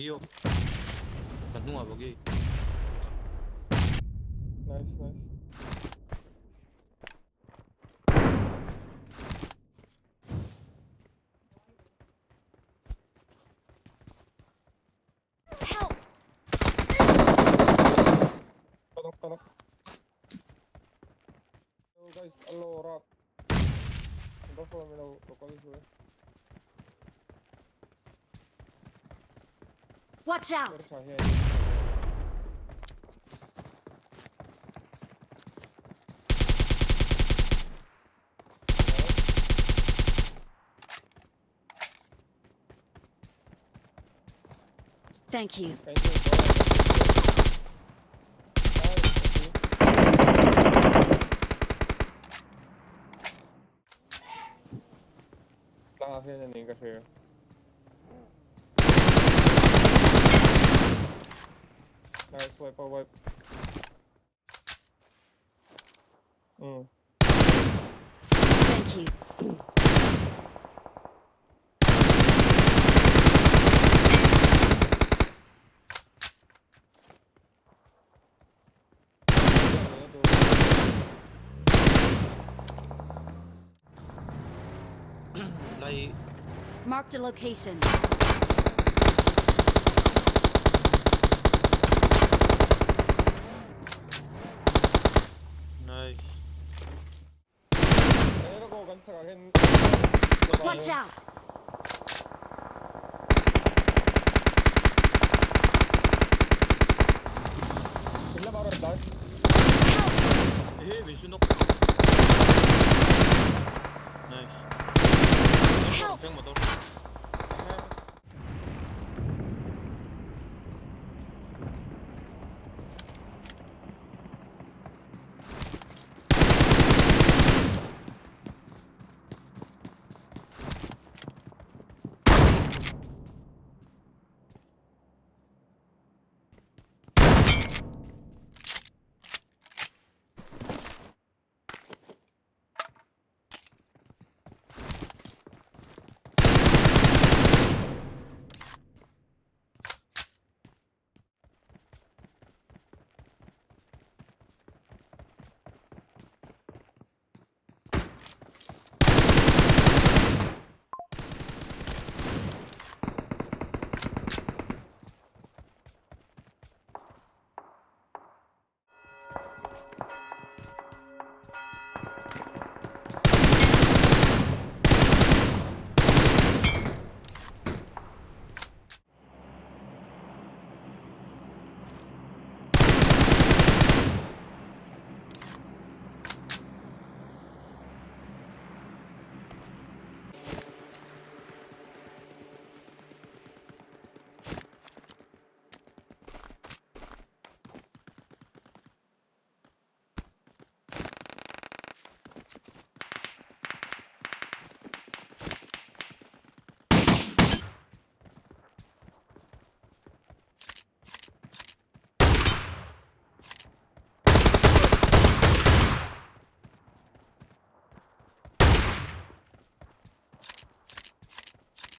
Rio. Kanunga bagi. Nice, nice. Help! Tanok. Yo guys, allora. Dopo me lo colgo. Watch out! Forza, here. Thank you. Thank you. Akin na din kasi. Nice, wipe. Thank you. Lai Marked a location. nice. Ayun ako, gansa ka akin. Watch out! Sila baru dash. Vision nice. Help! Motor.